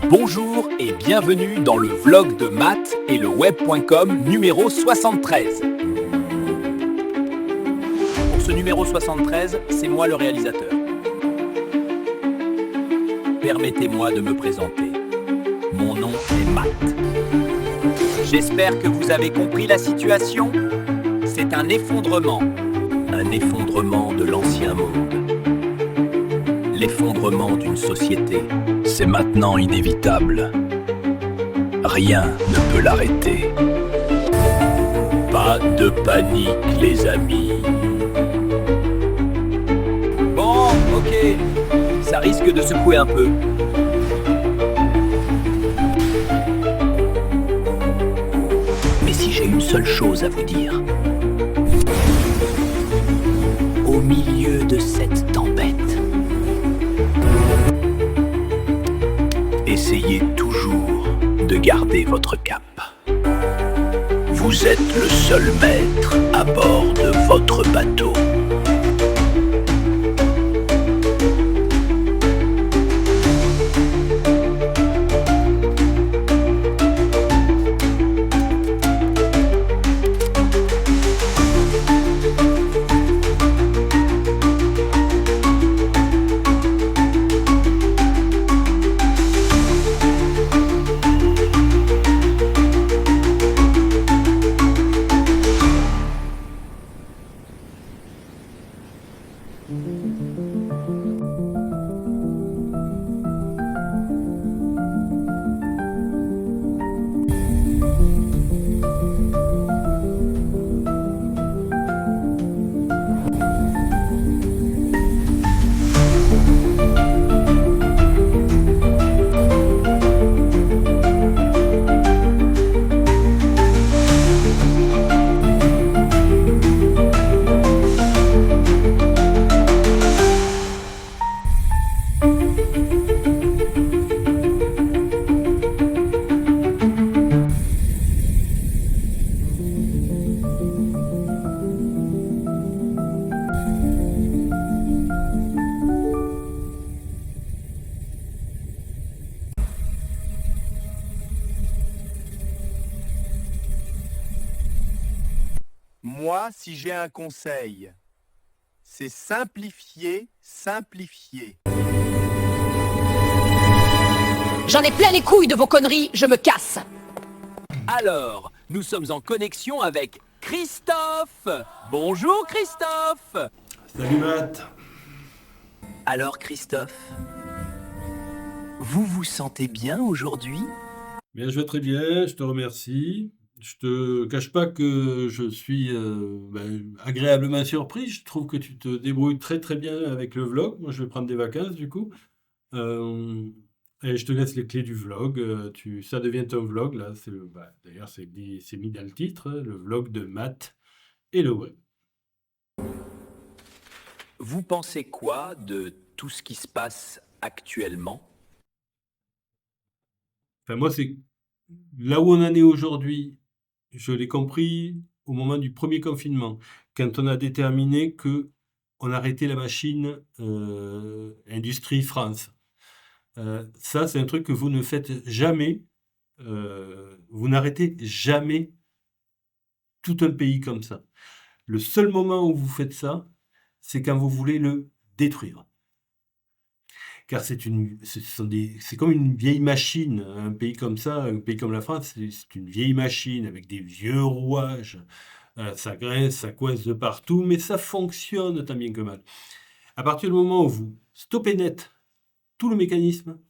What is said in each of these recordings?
Bonjour et bienvenue dans le vlog de Matt et le web.com numéro 73. Pour ce numéro 73, c'est moi le réalisateur. Permettez-moi de me présenter. Mon nom est Matt. J'espère que vous avez compris la situation. C'est un effondrement de l'ancien monde. L'effondrement d'une société, c'est maintenant inévitable. Rien ne peut l'arrêter. Pas de panique, les amis. Bon, ok, ça risque de secouer un peu. Mais si j'ai une seule chose à vous dire. Au milieu de cette tempête, essayez toujours de garder votre cap. Vous êtes le seul maître à bord de votre bateau. Moi, si j'ai un conseil, c'est simplifier, simplifier. J'en ai plein les couilles de vos conneries, je me casse. Alors, nous sommes en connexion avec Christophe. Bonjour Christophe. Salut Matt. Alors Christophe, vous vous sentez bien aujourd'hui? Bien, je vais très bien, je te remercie. Je te cache pas que je suis agréablement surpris. Je trouve que tu te débrouilles très très bien avec le vlog. Moi, je vais prendre des vacances du coup. Euh, et je te laisse les clés du vlog. Ça devient un vlog là. D'ailleurs, c'est mis dans le titre, le vlog de Matt et le web. Vous pensez quoi de tout ce qui se passe actuellement? Enfin, moi, c'est là où on en est aujourd'hui. Je l'ai compris au moment du premier confinement, quand on a déterminé que on arrêtait la machine Industrie France. Ça, c'est un truc que vous ne faites jamais. Vous n'arrêtez jamais tout un pays comme ça. Le seul moment où vous faites ça, c'est quand vous voulez le détruire. Car c'est comme une vieille machine, un pays comme ça, un pays comme la France, c'est une vieille machine avec des vieux rouages. Ça graisse, ça coince de partout, mais ça fonctionne tant bien que mal. À partir du moment où vous stoppez net tout le mécanisme,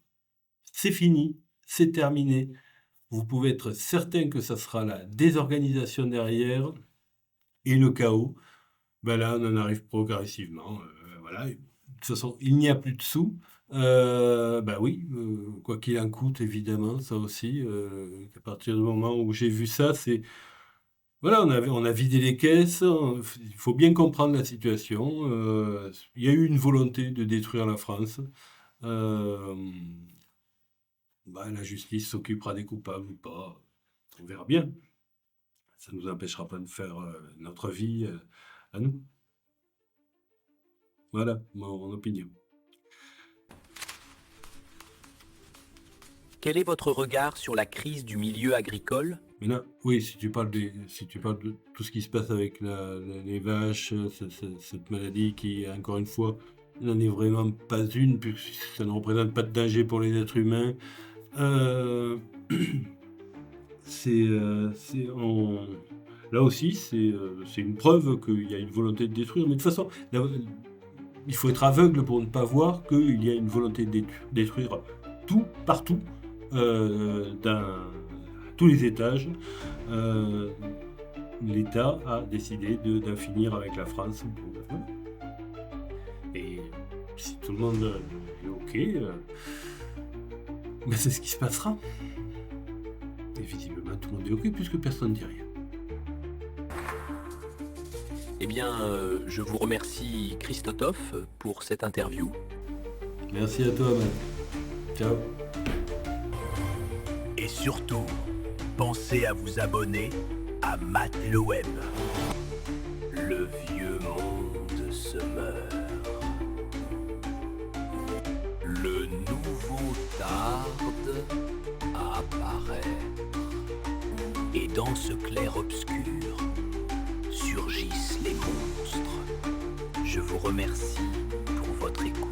c'est fini, c'est terminé. Vous pouvez être certain que ça sera la désorganisation derrière et le chaos. Ben là, on en arrive progressivement. Voilà. De toute façon, il n'y a plus de sous. Oui, quoi qu'il en coûte, évidemment, ça aussi. À partir du moment où j'ai vu ça, c'est voilà, on a vidé les caisses. Il faut bien comprendre la situation. Il y a eu une volonté de détruire la France. Euh, la justice s'occupera des coupables ou pas. On verra bien. Ça ne nous empêchera pas de faire notre vie à nous. Voilà mon opinion. Quel est votre regard sur la crise du milieu agricole? Maintenant, oui, si tu parles de tout ce qui se passe avec les vaches, cette maladie qui, encore une fois, n'en est vraiment pas une, puisque ça ne représente pas de danger pour les êtres humains. Euh, Là aussi, c'est une preuve qu'il y a une volonté de détruire. Mais de toute façon, il faut être aveugle pour ne pas voir qu'il y a une volonté de détruire tout, partout, dans tous les étages. L'État a décidé d'en finir avec la France. Et si tout le monde est OK, ben c'est ce qui se passera. Et visiblement, tout le monde est OK puisque personne ne dit rien. Eh bien, je vous remercie, Christophe, pour cette interview. Merci à toi, man. Ciao. Et surtout, pensez à vous abonner à Matt le Web. Le vieux monde se meurt. Le nouveau tarde à apparaître. Et dans ce clair-obscur, surgissent les monstres. Je vous remercie pour votre écoute.